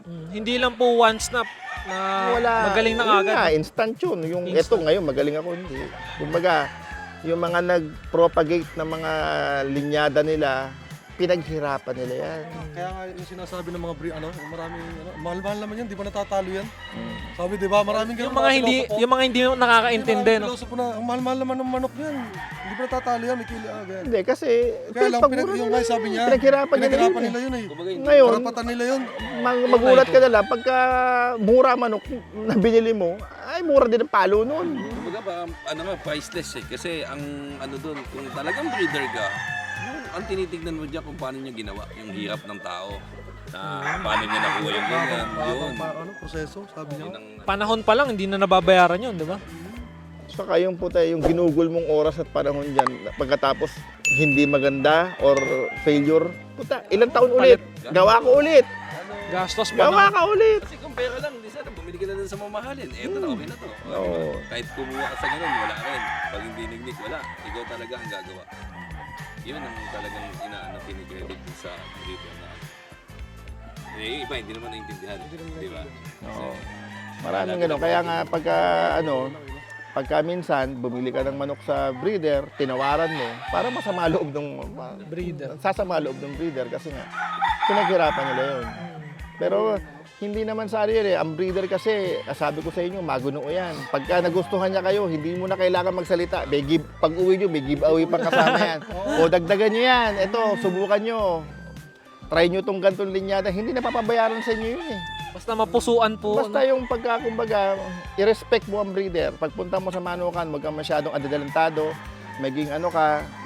Hindi lang po once na magaling na yun agad. nga, instant yun. Yung Instant. eto ngayon, magaling ako. Hindi. Kumbaga, yung mga nag-propagate na mga linyada nila, pinaghirapan nila yan. Kaya nga yung sinasabi ng mga maraming mahal-mahal naman yan, di ba natatalo yan? Sabi, di ba, maraming ganun. Yung mga hindi nakakaintindi, no? Filosopo na, ang mahal-mahal naman ng manok yan. Hindi ba natatalo yan, may kili agad. Hindi, kasi Kaya lang, pagmura yung nila guy sabi niya, pinaghirapan nila yun eh. Ngayon, Karapatan nila yun. magulat ka na lang, pagka mura manok na binili mo, ay mura din ang palo nun. Kumbaga ba, priceless eh. Kasi ang doon, kung talagang breeder ka, ang tinitignan mo dyan kung paano niya ginawa yung hirap ng tao. Na paano niya nakuha yung ganyan. Yun. Proseso, sabi niya. Yun ang, Panahon pa lang, hindi na nababayaran yun, di ba? Saka yung puta, yung ginugol mong oras at panahon dyan, pagkatapos hindi maganda or failure, puta, ilang taon ulit, gawa ko ulit, Gastos pa gawa na. ka ulit. kasi kung pera lang, di sana, bumili ka na dun sa mamahalin. Eto na, okay na to. Oo. Kahit kumuha ka sa ganun, wala rin. Pag hindi nignik, wala. Ikaw talaga ang gagawa. Yun ang talagang kinikredit sa breeder na. Eh, iba, hindi naman naintindihan. Di ba? Oo. Maraming gano'n. Kaya nga pagka minsan bumili ka ng manok sa breeder, tinawaran mo para masama loob ng Breeder. sasama loob ng breeder kasi nga pinaghirapan nila yun. Pero hindi naman sa yun eh. Ang breeder kasi, sabi ko sa inyo, maguno yan. Pagka nagustuhan niya kayo, hindi mo na kailangan magsalita. Pag uwi nyo, may giveaway pang kasama yan. O dagdagan nyo yan. Ito, subukan nyo. Try nyo tong gantong linyada. Hindi na papabayaran sa inyo yun eh. Basta mapusuan po. Basta yung kumbaga, i-respect mo ang breeder. Pagpunta mo sa manukan, wag kang masyadong adadalantado. Maging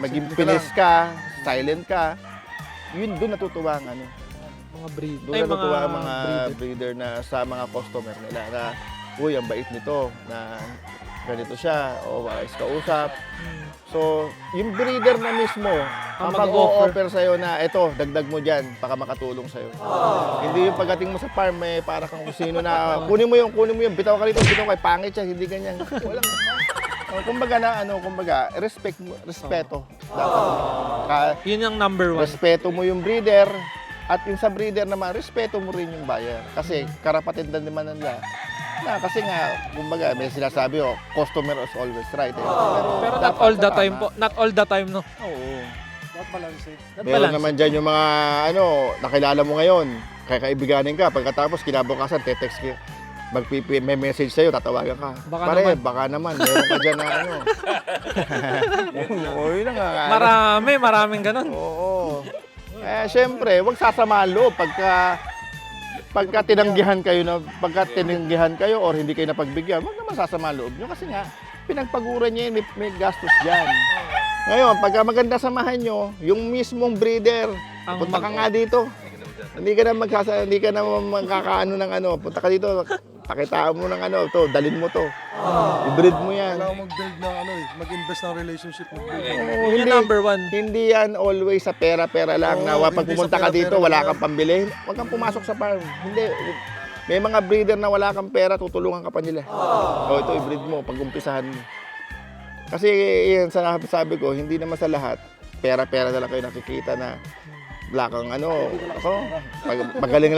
maging pinis ka, silent ka. Yun, doon natutuwa ang Mga breed. Doon natutuwa ang mga breeder na sa mga customer nila na, uy, ang bait nito, na ganito siya, o ayos kausap. So, yung breeder na mismo, ang mag-o-offer sa'yo na, eto, dagdag mo dyan, baka makatulong sa'yo. Hindi yung pagdating mo sa farm, para kang kung sino na, kunin mo yung, bitaw ka rito, bitaw kay pangit siya, hindi ganyan. Walang, kumbaga, respeto. Dapat. Yun yung number one. Respeto mo yung breeder, at yung sa breeder naman, respeto mo rin yung buyer. Kasi karapatan din naman nila. Kasi nga, kumbaga, may sinasabi, customer is always right. Pero not all the time po. Not all the time, no? Oo. Not balance it. Meron naman dyan yung mga, nakilala mo ngayon, kaya kaibiganin ka, pagkatapos kinabukasan, te-text ka, may message sa'yo, tatawagan ka. Baka naman, meron ka dyan na Oo, yun na nga. Maraming ganun. Oo. Siyempre, huwag sasama ang loob pagka tinanggihan kayo or hindi kayo napagbigyan, huwag naman sasama ang loob nyo kasi nga, pinagpaguran niya yun, may gastos dyan. Ngayon, pagka maganda samahan nyo, yung mismong breeder, punta ka nga dito. Hindi ka na magkakaano ng punta ka dito, pakitaan mo ng dalhin mo to. I-breed mo yan. Kailangan mag-build na mag-invest ng relationship. Yun number one. Hindi yan always sa pera-pera lang na pag pumunta ka dito, wala kang pambili. Huwag kang pumasok sa farm. Hindi. May mga breeder na wala kang pera, tutulungan ka pa nila. Ito, i-breed mo, pag-umpisahan mo. Kasi yan, sabi ko, hindi naman sa lahat, pera-pera na lang kayo nakikita na wala kang magaling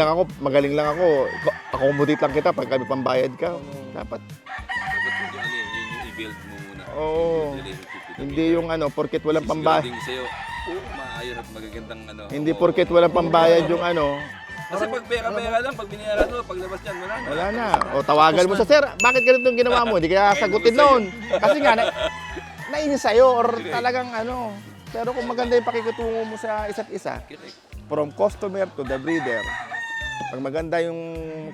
lang ako, accommodate lang kita pag kami pambayad ka. Dapat. yung i-build mo muna. Oo. Hindi yung porket walang pambayad. Sigurading sa'yo, maayos at magagandang Hindi porket walang pambayad yung Kasi pag pera-pera lang, pag binayaran mo, paglabas yan, wala na. wala na. O tawagan mo sa sir, bakit ganito yung ginawa mo? Hindi kaya sagutin noon. Kasi nga, nainis sa'yo or talagang Pero kung maganda yung pakikitungo mo sa isa't isa, from customer to the breeder, pag maganda yung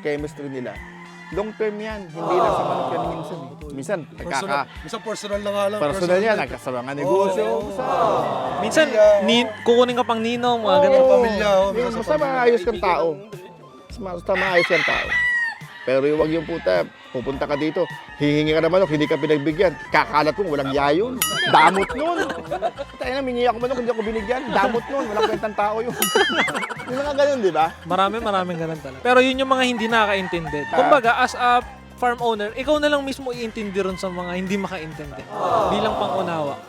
chemistry nila, long term yan. Hindi lang sa manok yan minsan. Minsan personal na nga lang. Personal yan, nagkasama nga negosyo. Minsan, kukunin ka pang ninong, mga ganun. Pamilya. Basta maayos kang tao. Basta maayos kang tao. Pero wag yung pupunta ka dito, hihingi ka ng manok, hindi ka pinagbigyan. Kakalat mo, walang yayon. Damot nun. Tayo na, mingi ako manok, hindi ako binigyan. Damot nun, walang kwentang tao yun. Yung mga ganun, di ba? Maraming ganun talaga. Pero yun yung mga hindi nakakaintindi. Kumbaga, as a farm owner, ikaw na lang mismo iintindi ron sa mga hindi makaintindi. Bilang pangunawa.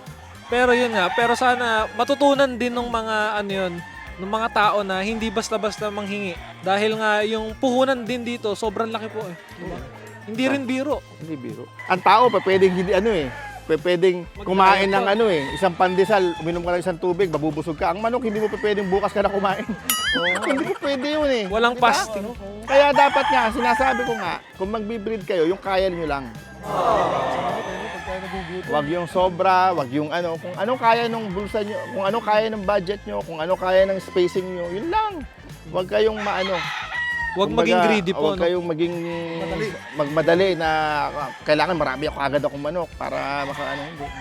Pero yun nga, pero sana matutunan din ng mga yun, ng mga tao na hindi basta-basta manghingi. Dahil nga yung puhunan din dito, sobrang laki po eh. Diba? Hindi rin biro. Hindi biro. Ang tao pa pwedeng hindi pwedeng kumain ng isang pandesal, uminom ka ng isang tubig, mabubusog ka. Ang manok hindi mo pwedeng bukas ka na kumain. Hindi mo pwede yun eh. Walang Diba? fasting. Kaya dapat nga, sinasabi ko nga, kung magbi-breed kayo, yung kaya niyo lang. Pagka nagugutom. Wag yung sobra, wag yung kung anong kaya ng bulsa nyo, kung anong kaya ng budget nyo, kung anong kaya ng spacing nyo, yun lang. Wag kayong Huwag kumbaga, maging greedy po. Huwag kayong maging magmadali na kailangan marami ako agad akong manok para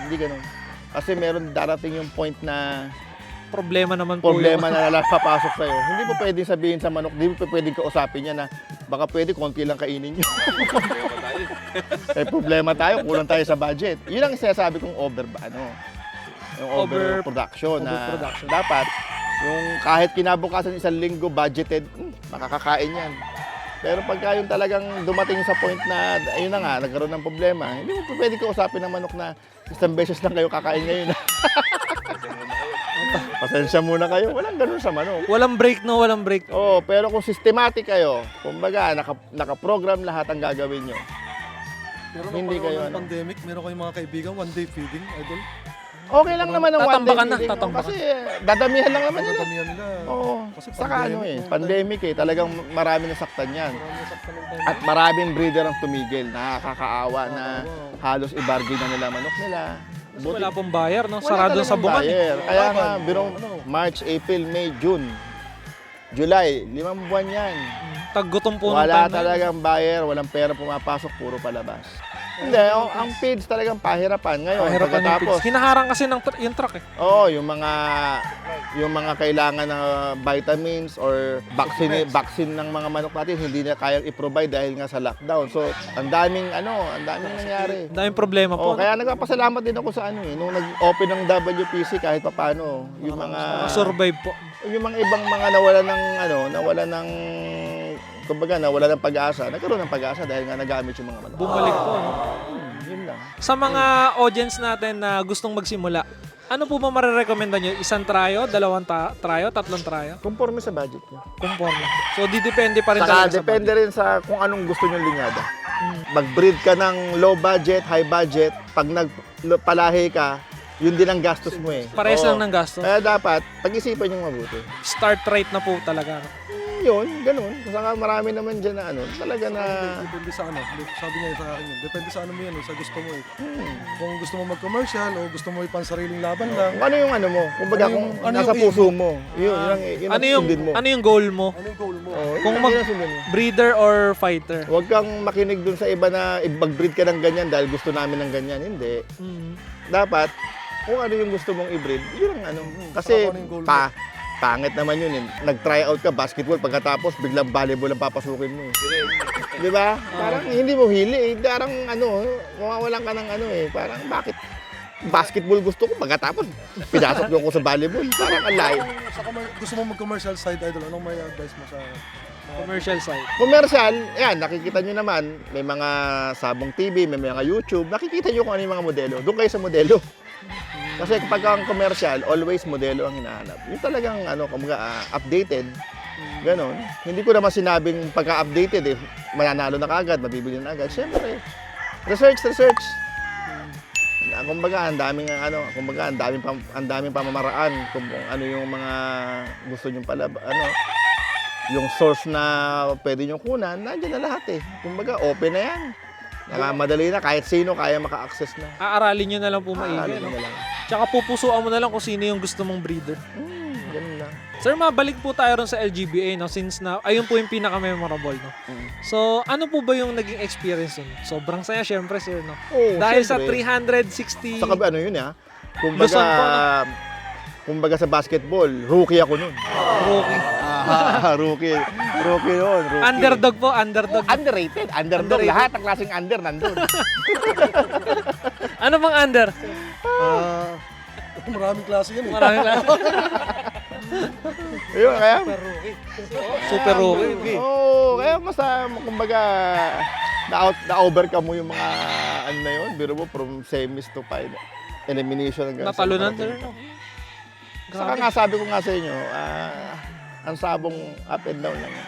hindi ganun. Kasi meron darating yung point na Problema naman po problema na papasok sa'yo. Hindi mo pwedeng sabihin sa manok, hindi mo pwedeng kausapin niya na baka pwede konti lang kainin nyo. Problema tayo. Problema tayo, kulang tayo sa budget. Yun ang sinasabi kong yung overproduction na Overproduction. dapat yung kahit kinabukasan isang linggo budgeted, makakakain yan. Pero pagka yung talagang dumating sa point na, ayun na nga, nagkaroon ng problema, hindi mo pwede kausapin ng manok na isang beses lang kayo kakain ngayon. Pasensya muna kayo. Walang ganun sa manok. Walang break, no? Walang break. Oo, pero kung systematic kayo, kumbaga, naka-program lahat ang gagawin nyo. Pero Hindi hindi kayo, kayo pandemic, meron kayong mga kaibigan, one day feeding, idol. Okay lang naman ang one day Tatambakan na, feeding. tatambakan. Kasi dadamihan lang naman nila. Dadamihan nila. Oo. Kasi Saka pandemic, no? pandemic talagang marami nasaktan yan. Marami nasaktan ng time. At maraming breeder ang tumigil. Nakakaawa na halos i-bargain na nila manok nila. Kasi wala pong buyer, no? Wala Sarado sa talagang bungan. buyer. Kaya nga, Laban. birong March, April, May, June, July, 5 buwan yan. Taggutom po ng Wala time na yun. talagang buyer, walang pera pumapasok, puro palabas. Hindi, ang feeds talagang pahirapan. Ngayon, Pahirapan yung pagkatapos, pigs. Hinaharang kasi yung truck eh. yung mga kailangan ng vitamins or vaccine ng mga manok natin hindi na kayang i-provide dahil nga sa lockdown. So, ang daming nangyari. Ang daming problema po. Kaya nagpapasalamat din ako sa nung nag-open ng WPC kahit papaano, yung mga Survive po. yung mga ibang mga nawala ng pag-asa, nagkaroon ng pag-asa dahil nga nagamit yung mga manok. Bumalik po, no? Yun lang. Sa mga audience natin na gustong magsimula, ano po ba marirekomenda nyo? Isang tryo, dalawang tryo, tatlong tryo? Conforme sa budget niyo. Conforme. So, depende pa rin Saka talaga sa depende rin sa kung anong gusto niyong linyada. Mag-breed ka ng low budget, high budget, pag nagpalahi ka, yun din ang gastos mo eh. Parehas Oo. lang ng gasto. Kaya dapat, pag-isipan niyong mabuti. Start rate na po talaga. Yun, ganun. Saka marami naman dyan na talaga na... Depende sa sabi niya sa akin yun, depende sa mo yan, sa gusto mo eh. Hmm. Kung gusto mo mag-commercial o gusto mo ipansariling laban lang. Kung ano yung mo, kumbaga Ano kung yung- ano nasa yung puso mo, yun ang sundin mo. Ano yung goal mo? Ano yung goal mo? Oo, Kung yun ang sundin mo. Breeder or fighter? Huwag kang makinig dun sa iba na mag-breed ka ng ganyan dahil gusto namin ng ganyan. Hindi. Mm. Dapat, kung ano yung gusto mong i-breed, yun ang Kasi, Saka kung ano yung goal mo. pangit naman yun eh. Nag-try out ka, basketball, pagkatapos biglang volleyball ang papasukin mo eh. Di ba? Parang hindi mo hili eh. Parang mawawalan ka ng parang bakit basketball gusto ko, pagkatapos pinasok ko sa volleyball. Parang ang layo. Gusto mo mag-commercial side, idol, anong may advice mo sa... Commercial side. Commercial, yan, nakikita nyo naman, may mga Sabong TV, may mga YouTube, nakikita nyo kung ano yung mga modelo. Doon kayo sa modelo. Kasi kapag ang commercial, always modelo ang hinahanap. Yung talagang, updated, ganon. Hindi ko naman sinabing pagka-updated, mananalo na kagad, mabibili na agad. Siyempre, research. Kumbaga, ang daming pamamaraan kung ano yung mga gusto nyo pala, yung source na pwede nyo kunan, nandiyan na lahat eh. Kumbaga, open na yan. Madali na, kahit sino kaya maka-access na. Aaralin nyo na lang po maigi. Aaralin No? mo na lang. Tsaka pupusuan mo na lang kung sino yung gusto mong breeder. Ganun lang. Sir, mabalik po tayo ron sa LGBA, no? Since na, ayun po yung pinaka-memorable, no? So, ano po ba yung naging experience nun? Sobrang saya, syempre, sir, no? Oo, Dahil sa syempre. 360... Saka yun kumbaga, Luzon po, kumbaga sa basketball, rookie ako nun. Rookie. Rookie yun. Rookie. Underdog po, underdog. Underrated. Underdog. Underrated. Lahat ng klaseng under nandun. Ano bang under? Maraming klase yan eh. Maraming lang. Ayun, kaya. Super rookie. Kaya kumbaga, na-overcome mo yung mga, na yun, biro mo, from semis to final. Elimination hanggang Natalunan, sa sir, no? Saka nga sabi ko nga sa inyo, Ang sabong up and down lang yan.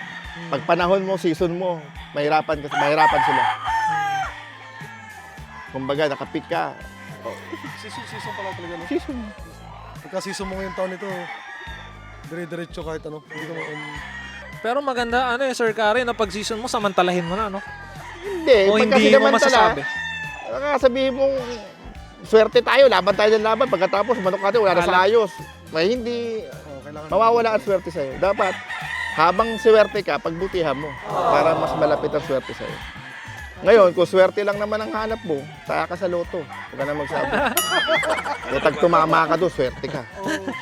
Pag panahon mo, season mo, mahirapan sila. Kumbaga, nakapik ka. Season pala talaga, no? Season. Pagka season mo ngayong taon ito, dire-diretso kahit ano. Hindi ka Pero maganda, Sir Karen, na pag season mo, samantalahin mo na, no? Hindi, O pagka hindi mo sinamantala, masasabi? sabihin mong, swerte tayo, laban tayo ng laban, pagkatapos manok natin, wala na sa ayos. May hindi, kailangan. mawawala ang swerte sa'yo. Dapat, habang swerte ka, pagbutihan mo para mas malapit ang swerte sa'yo. Ngayon, kung swerte lang naman ang hanap mo, taka ka sa loto. Huwag ka na magsabi. Kung tag tumama ka doon, swerte ka.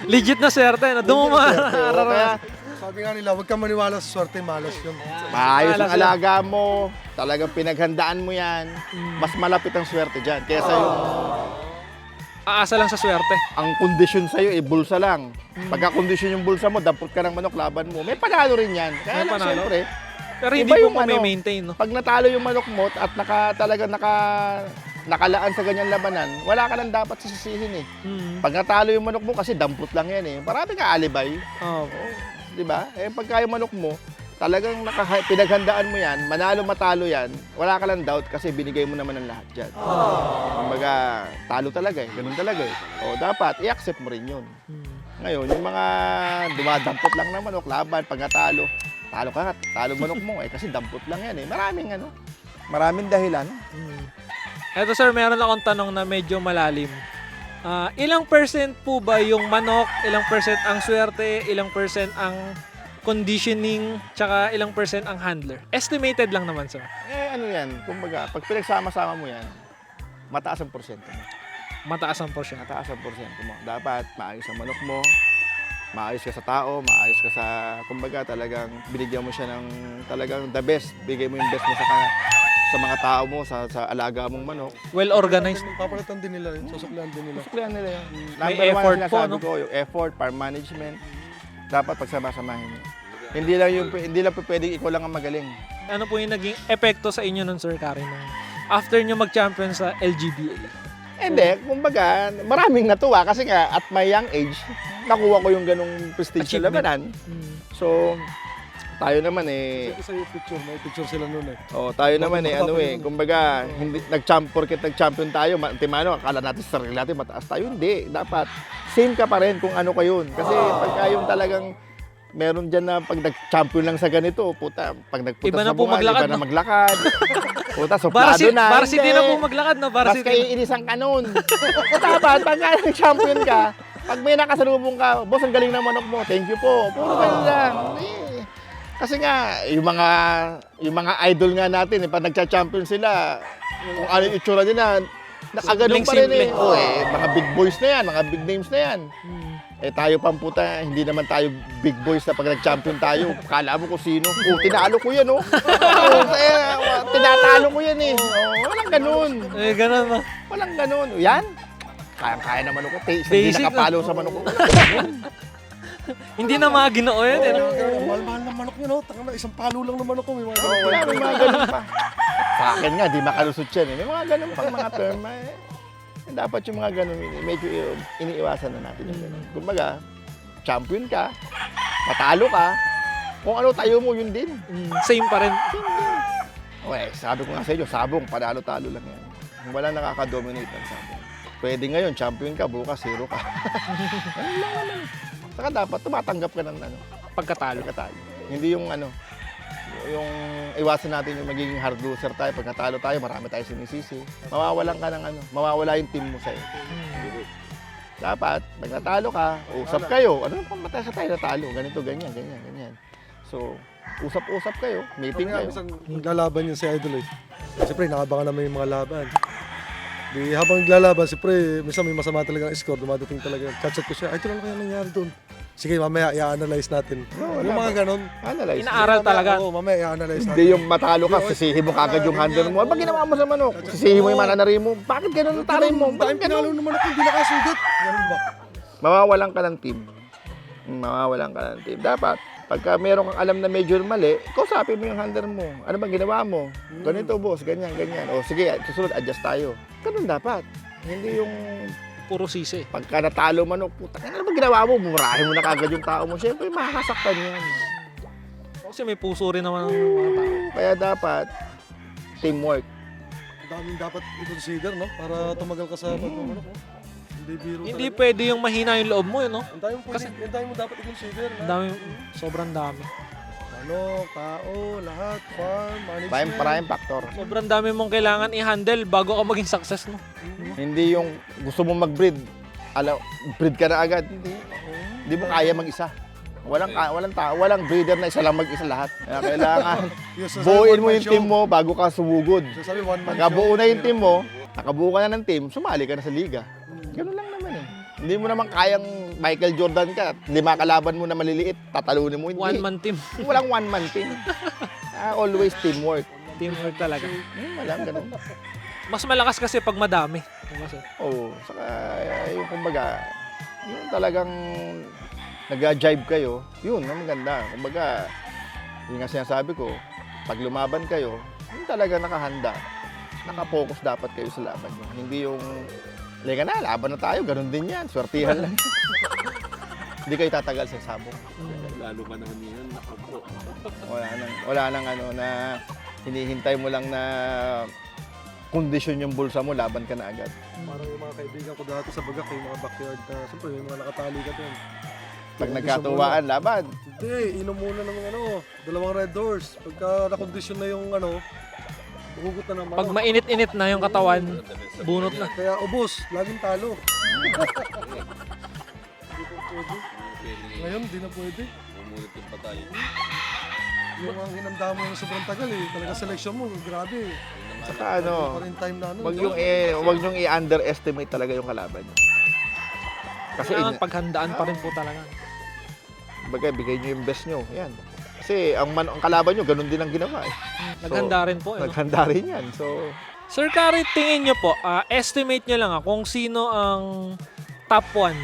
Legit na swerte, na doon mo Swerte, oo. Kaya, Sabi nga nila, huwag kang maniwala sa swerte, malas yun. maayos ang alaga mo, talagang pinaghandaan mo yan, mas malapit ang swerte dyan. Kaya sa'yo, Aasa lang sa swerte. ang kondisyon sa'yo, bulsa lang. Pagka kondisyon yung bulsa mo, dampot ka ng manok, laban mo. May panalo rin yan. Kaya May lang, panalo. siyempre, Pero hindi Iba mo yung pa ano, maintain, no? pag natalo yung manok mo at nakalaan sa ganyan labanan, wala ka nang dapat sisisihin eh. Pag natalo yung manok mo, kasi dampot lang yan eh. Marami ka alibay. Oh. Di ba? Eh, pagka yung manok mo, talagang pinaghandaan mo yan, manalo matalo yan, wala ka lang doubt kasi binigay mo naman ang lahat dyan. Kumbaga, talo talaga eh. Ganun talaga eh. O, dapat, i-accept mo rin yun. Ngayon, yung mga dumadampot lang na manok, laban, pag natalo, talo ka, talo manok mo eh, kasi dampot lang yan eh. Maraming dahilan. Eto sir, meron akong tanong na medyo malalim. Ilang percent po ba yung manok, ilang percent ang swerte, ilang percent ang conditioning, tsaka ilang percent ang handler? Estimated lang naman sir. Eh, ano yan, kumbaga, pag pinagsama-sama mo yan, mataas ang porsyento mo. Mataas ang portion. Mataas ang porsyento mo. Dapat maayos ang manok mo, maayos ka sa tao, maayos ka sa, kumbaga, talagang binigyan mo siya ng talagang the best. Bigay mo yung best mo sa mga tao mo, sa alaga mong manok. Well organized. Papalitan din nila yun, susuklihan din nila. Kaya nila yan. May Number one effort na po, sinasabi no? ko, yung effort, farm management, dapat pagsama-samahin mo. Hindi lang po pwedeng ikaw lang ang magaling. Ano po yung naging epekto sa inyo nun Sir Karen nung after nyo mag-champion sa LGBA? Hindi, kumbaga, maraming natuwa kasi nga at my young age, nakuha ko yung ganong prestige sa Achievement. labanan. So, tayo naman eh, Kasi yung picture, may picture sila noon eh. tayo naman eh, kumbaga, hindi, nag-champion tayo, timano, akala natin sa sarili natin, mataas tayo, hindi. Dapat, same ka pa rin kung ano ka yun. Kasi pagka yung talagang, meron dyan na pag nag-champion lang sa ganito, puta, pag nagpunta Iba na sa po bunga, maglakad, iba na no? maglakad. Puta, suplado na. Varsity Hindi. na po maglakad, no? Mas Varsity na. kaiinis ang kanon. Dapat, pagka nag-champion ka, pag may nakasalubong ka, boss, ang galing ng manok mo, thank you po. Puro ganun lang. Eh. Kasi nga, yung mga idol nga natin, pag nagcha-champion sila, kung ano yung itsura nila, nakaganon pa rin eh. Simpleng-simple. Oh, mga big boys na yan, mga big names na yan. Eh tayo pang puta, hindi naman tayo big boys na pag nag-champion tayo. Kala mo kung sino. Oh, tinalo ko yan, oh. Tinatalo ko yan eh. Oh, walang ganun. Eh, ganun ba? Walang ganun. Yan. Kaya naman ako. Hindi Basic, nakapalo sa manok ko. Hindi na mga ginoo yan, eh. no? Mahal-mahal ng manok yun, oh. Tanga na, isang palo lang ng manok ko. May mga Oh, wala, may mga ganun pa. Sa akin nga, di makalusot yan eh. May mga ganun pang mga term eh. Dapat yung mga ganun, medyo iniiwasan na natin yung ganun. Kumbaga, champion ka, matalo ka, kung ano tayo mo, yun din. Same pa rin. Okay, sabi ko nga sa inyo, sabong, panalo-talo lang yan. Wala nakaka-dominate ang sabong. Pwede ngayon, champion ka, bukas, zero ka. Ganun lang naman. Saka dapat, tumatanggap ka ng Pagkatalo. pagkatalo. Hindi yung yung iwasan natin yung magiging hard loser tayo. Pag natalo tayo, marami tayo sinisisi. Mawawalan ka ng mawawala yung team mo sa'yo. Dapat, pag natalo ka, usap kayo. Ano kung mataas tayo natalo? Ganito, ganyan. So, usap-usap kayo, meeting Kami nga, kayo. minsan naglalaban yun si Idol eh. Siyempre, nakabangan naman yung mga laban. Di, habang naglalaban, siyempre, minsan may masama talaga ang score, dumadating talaga. Chat ko siya, Idol, ano kaya nangyari doon? Sige, mamaya i-analyze natin. Yung mga ganon. Analyze. Inaaral talaga. Oo, mamaya i-analyze natin. Hindi yung matalo ka, sisihin mo kagad yung handler mo. Ano ba ginawa mo sa manok? Sisihin mo yung mananari mo. Bakit ganun ang taray mo? Bakit pinalo naman ako, hindi nakasugat? Ganun ba? Mawawalan ka ng team. Mawawalan ka ng team. Dapat, pagka meron kang alam na medyo mali, kausapin mo yung handler mo. Ano bang ginawa mo? Ganito, boss. Ganyan. O sige, susunod, adjust tayo. Ganun dapat. Hindi yung puro sisi. Pagka natalo man, puta, ano ba ginawa mo? Murahin mo na kagad yung tao mo. Siyempre, makakasaktan yan. Kasi may puso rin naman ng mga tao. Kaya dapat, teamwork. Ang daming dapat i-consider, no? Para tumagal ka sa pagmumulok, no? Hindi biro Hindi talaga. pwede yung mahina yung loob mo, yun, no? Ang dami mo dapat i-consider. Ang dami, sobrang dami. Ano, tao, lahat, farm, management. Maraming factor. Sobrang dami mong kailangan i-handle bago ka maging success, no? Hindi yung gusto mo mag-breed, breed ka na agad. Hindi mo kaya mag-isa. Walang breeder na isa lang mag-isa lahat. Kaya kailangan Yung sasabi, buuin mo one-man yung show. team mo bago ka sumugod. Sasabi, one man Pagka show. buo na yung team mo, nakabuo ka na ng team, sumali ka na sa liga. Ganun lang naman eh. Hindi mo naman kayang Michael Jordan ka, 5 kalaban mo na maliliit, tatalunin mo. Hindi. One-man team. Walang one-man team. Always teamwork. Teamwork talaga. Walang ganun. Mas malakas kasi pag madami. Oo. Saka yung kumbaga, yung talagang nag-jive kayo, yun, ang maganda. Kumbaga, yun nga sinasabi ko, pag lumaban kayo, yun talaga nakahanda. Nakapokus dapat kayo sa laban nyo. Hindi yung, lega na, laban na tayo, ganun din yan. Swertihan lang. Hindi kayo tatagal sa sabong. Lalo pa naman yan, nakapo. Wala nang ano na hinihintay mo lang na kondisyon yung bulsa mo, laban ka na agad. Parang yung mga kaibigan ko dati sa Bagak, yung mga backyard na, siyempre yung mga nakatali ka din. Pag nagkatuwaan, laban. Hindi, inom muna ng dalawang Red Doors. Pagka nakondisyon na yung hugot na ng manok. Pag mainit-init na yung katawan, bunot na. Kaya ubos, laging talo. Ngayon, di na pwede. Umulit yung patay. Yung ang hinamdam mo yung sobrang tagal talaga selection mo, grabe. Saka ano, Pa rin time na wag yung i-underestimate talaga yung kalaban nyo. Kasi Kailangan paghandaan pa rin po talaga. bigay nyo yung best nyo. Yan. Kasi ang kalaban nyo, ganun din ang ginawa eh. Naghanda rin po. Naghanda rin yan. So, Sir Kari, tingin nyo po, estimate nyo lang kung sino ang top 1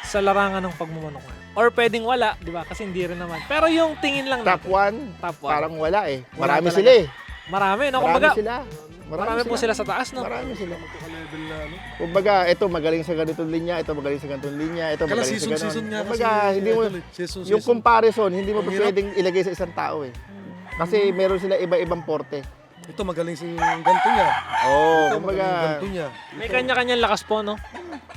sa larangan ng pagmumanok. Or pwedeng wala, di ba? Kasi hindi rin naman. Pero yung tingin lang top natin. 1, Top 1. parang wala eh. Wala Marami talaga. sila eh. Marami, no? Marami Kumbaga, sila. marami po sila sa taas, no? Marami sila. Magkaka-level na Kumbaga, ito magaling sa ganitong linya, ito magaling sa ganitong linya, ito Kala magaling sa ganun. season nga Kumbaga, kasi. hindi mo, Season. yung comparison, hindi mo Ang hirap. pwedeng ilagay sa isang tao eh. Kasi meron sila iba-ibang porte. Ito magaling sa ganto niya. Oo, Ito kumbaga, magaling ganto niya. May kanya-kanyang lakas po, no?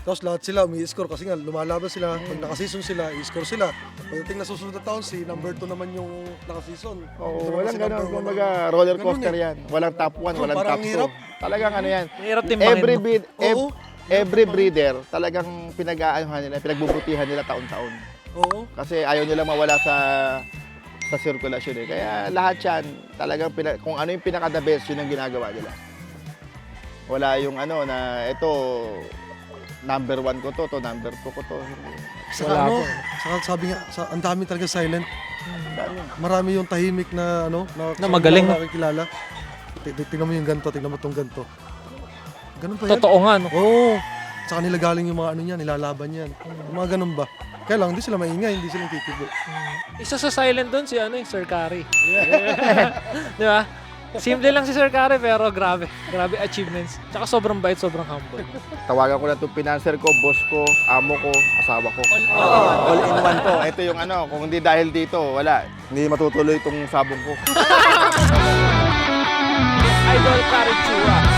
Tapos lahat sila umi-score kasi nga lumalaban sila. Pag naka-season sila, i-score sila. Pagdating na susunod na taon, si number 2 naman yung naka-season. oo, Ito naman walang si ganun. number one. Kumbaga, roller Ganun coaster eh. yan. Walang top 1, walang parang top 2. hirap. Talagang ano yan. Mahirap timbangin, Every no? breed, Oo. every breeder, talagang pinag-aanohan nila, pinagbubutihan nila taon-taon. Oo. Kasi ayaw nila mawala sa sirkulasyon eh. Kaya lahat yan, talagang kung ano yung pinaka-the best, yun ang ginagawa nila. Wala yung ano na ito, number 1 ko to number 2 ko to. Saka Wala po. saka sabi nga, ang dami talaga silent. Dami. Marami yung tahimik na Na magaling, no? nakikilala. Tingnan mo yung ganto, tingnan mo tong ganto. Ganun pa yan. Totoo nga, no? Oo. Sa kanila galing yung mga ano niya, nilalaban yan. Yung mga ganun ba? Kaya lang, hindi sila maingay, hindi sila titibo. Isa sa silent doon si Sir Kari. Di ba? Simple lang si Sir Kari pero grabe. Grabe achievements. Tsaka sobrang bait, sobrang humble. Tawagan ko na itong pinanser ko, boss ko, amo ko, asawa ko. All All in one to. Ito yung ano, kung hindi dahil dito, wala. Hindi matutuloy itong sabong ko. Idol Kari Chua.